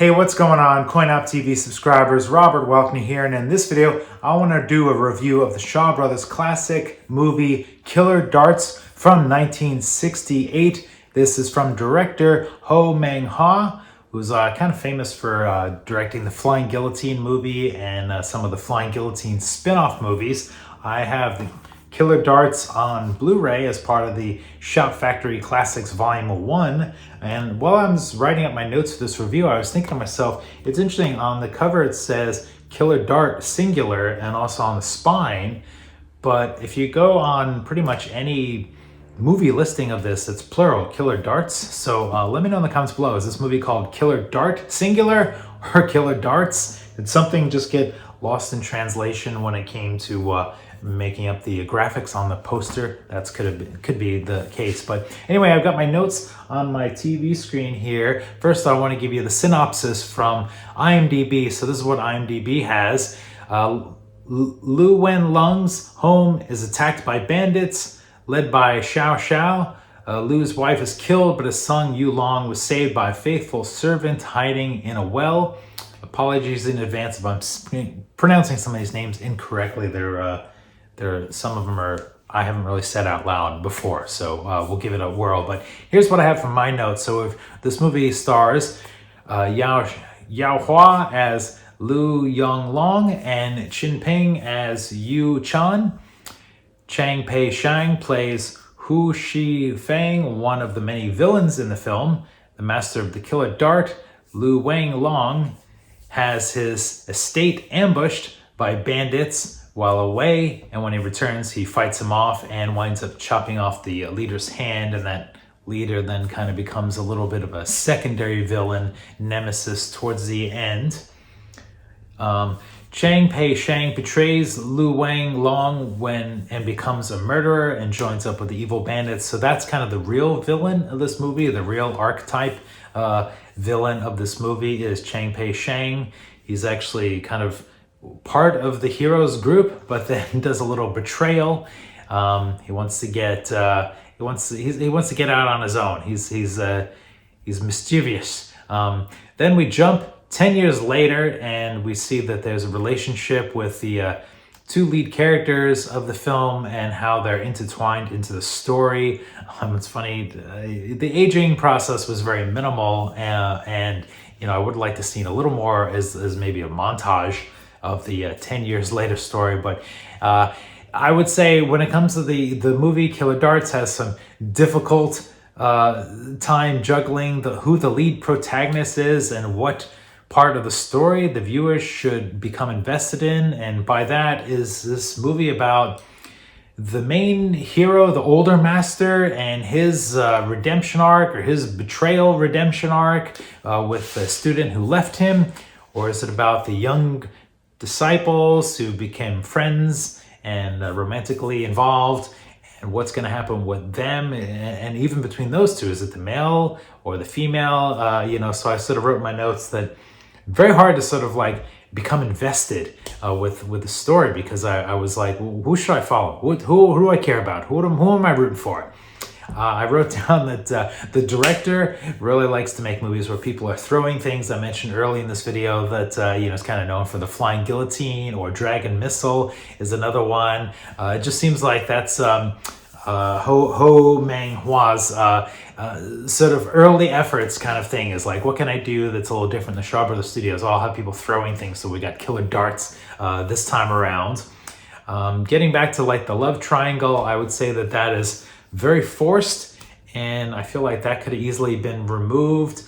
Hey, what's going on, CoinOp TV subscribers? Robert welcome you here, and in this video, I want to do a review of the Shaw Brothers classic movie Killer Darts from 1968. This is from director Ho Meng Hua, who's kind of famous for directing the Flying Guillotine movie and some of the Flying Guillotine spin-off movies. I have the Killer Darts on Blu-ray as part of the Shout Factory Classics Volume 1. And while I was writing up my notes for this review, I was thinking to myself, it's interesting, on the cover it says Killer Dart singular and also on the spine. But if you go on pretty much any movie listing of this, it's plural, Killer Darts. So let me know in the comments below, is this movie called Killer Dart singular or Killer Darts? Did something just get lost in translation when it came to making up the graphics on the poster? That could be the case. But anyway, I've got my notes on my TV screen here. First, I want to give you the synopsis from IMDb. So this is what IMDb has. Liu Wen Long's home is attacked by bandits led by Xiao Xiao. Liu's wife is killed, but his son Yu Long was saved by a faithful servant hiding in a well. Apologies in advance if I'm pronouncing some of these names incorrectly. Some of them I haven't really said out loud before, so we'll give it a whirl. But here's what I have from my notes. So if this movie stars Yueh Hua as Liu Wen Long and Chin Peng as Yu Chan. Chang Pei-Shan plays Hu Chi-Feng, one of the many villains in the film. The master of the Killer Dart, Liu Wen Long, has his estate ambushed by bandits while away, and when he returns, he fights him off and winds up chopping off the leader's hand, and that leader then kind of becomes a little bit of a secondary villain nemesis towards the end. Chang Pei-Shan betrays Liu Wen Long and becomes a murderer and joins up with the evil bandits. So that's kind of the real villain of this movie. The real archetype villain of this movie is Chang Pei-Shan. He's actually kind of part of the hero's group, but then does a little betrayal. He wants to get he wants to get out on his own. He's mischievous. Then we jump 10 years later, and we see that there's a relationship with the two lead characters of the film and how they're intertwined into the story. It's funny, the aging process was very minimal, and you know, I would like to see a little more as maybe a montage of the 10 years later story. But I would say when it comes to the movie, Killer Darts has some difficult time juggling who the lead protagonist is and what part of the story the viewers should become invested in. And by that, is this movie about the main hero, the older master, and his redemption arc, or his betrayal redemption arc with the student who left him? Or is it about the young disciples who became friends and romantically involved, and what's going to happen with them? And even between those two, is it the male or the female? You know, so I sort of wrote in my notes that very hard to sort of like become invested with the story, because I was like, well, who should I follow? Who do I care about? Who am I rooting for? I wrote down that the director really likes to make movies where people are throwing things. I mentioned early in this video that you know, is kind of known for the Flying Guillotine, or Dragon Missile is another one. It just seems like that's Ho Meng Hua's sort of early efforts kind of thing, is like, what can I do that's a little different than Shaw Brothers Studios? I'll have people throwing things, so we got Killer Darts this time around. Getting back to like the love triangle, I would say that is very forced, and I feel like that could have easily been removed,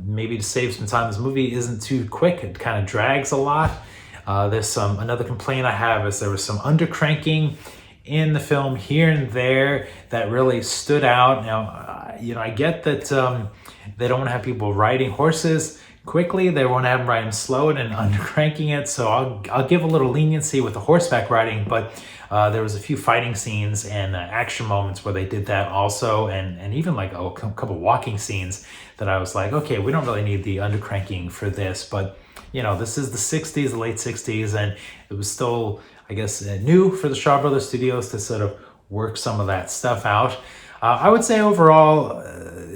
maybe to save some time. This movie isn't too quick, it kind of drags a lot. There's another complaint I have is there was some undercranking in the film here and there that really stood out. Now, you know, I get that they don't want to have people riding horses quickly, they want to have them riding slow and undercranking it, so I'll give a little leniency with the horseback riding. But there was a few fighting scenes and action moments where they did that also, and even like a couple walking scenes that I was like, okay, we don't really need the undercranking for this. But you know, this is the 60s, the late 60s, and it was still, I guess, new for the Shaw Brothers Studios to sort of work some of that stuff out. I would say overall,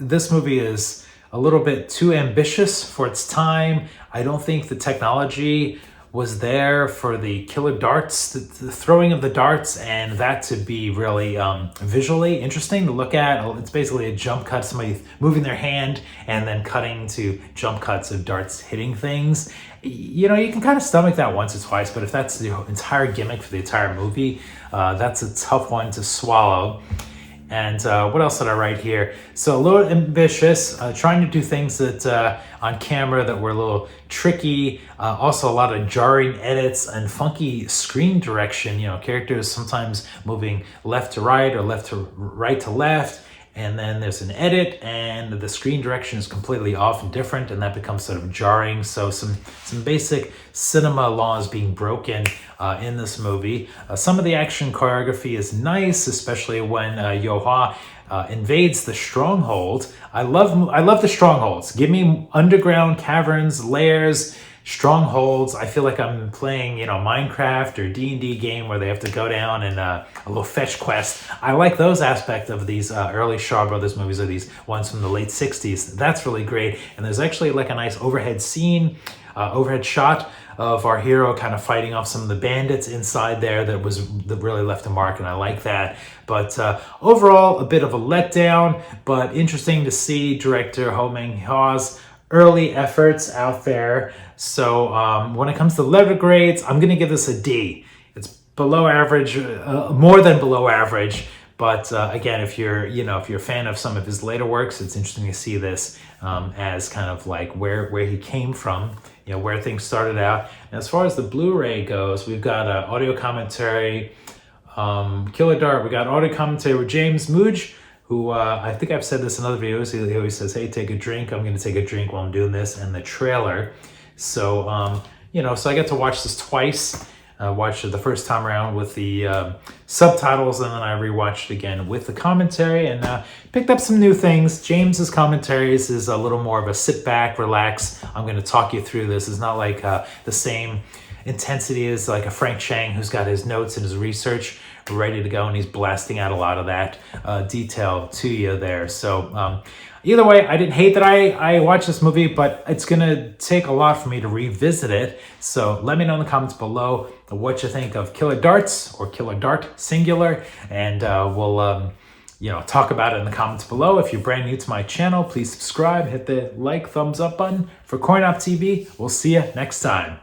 this movie is a little bit too ambitious for its time. I don't think the technology was there for the killer darts, the throwing of the darts, and that to be really visually interesting to look at. It's basically a jump cut, somebody moving their hand and then cutting to jump cuts of darts hitting things. You know, you can kind of stomach that once or twice, but if that's the entire gimmick for the entire movie, that's a tough one to swallow. And what else did I write here? So a little ambitious, trying to do things that on camera that were a little tricky. Also a lot of jarring edits and funky screen direction. You know, characters sometimes moving left to right or left to right to left. And then there's an edit and the screen direction is completely off and different, and that becomes sort of jarring. So some basic cinema laws being broken in this movie. Some of the action choreography is nice, especially when Yueh Hua invades the stronghold. I love the strongholds. Give me underground caverns, lairs, strongholds. I feel like I'm playing, you know, Minecraft or D&D game where they have to go down and a little fetch quest. I like those aspects of these early Shaw Brothers movies, or these ones from the late 60s. That's really great. And there's actually like a nice overhead scene, overhead shot of our hero kind of fighting off some of the bandits inside there that really left a mark, and I like that. But overall, a bit of a letdown, but interesting to see director Ho Meng Hua's early efforts out there. So when it comes to letter grades, I'm gonna give this a D. It's below average, more than below average. But again, if you're a fan of some of his later works, it's interesting to see this as kind of like where he came from, you know, where things started out. And as far as the Blu-ray goes, we've got audio commentary, Killer Dart. We got audio commentary with James Mooj, who I think I've said this in other videos. He always says, "Hey, take a drink." I'm going to take a drink while I'm doing this, and the trailer. So you know, so I got to watch this twice. Watched it the first time around with the subtitles, and then I rewatched it again with the commentary, and picked up some new things. James's commentaries is a little more of a sit back, relax. I'm going to talk you through this. It's not like the same intensity as like a Frank Chang, who's got his notes and his research ready to go, and he's blasting out a lot of that detail to you there. So either way, I didn't hate that I watched this movie, but it's gonna take a lot for me to revisit it. So let me know in the comments below what you think of Killer Darts, or Killer Dart singular, and we'll talk about it in the comments below. If you're brand new to my channel, please subscribe, hit the like, thumbs up button. For CoinOp TV, we'll see you next time.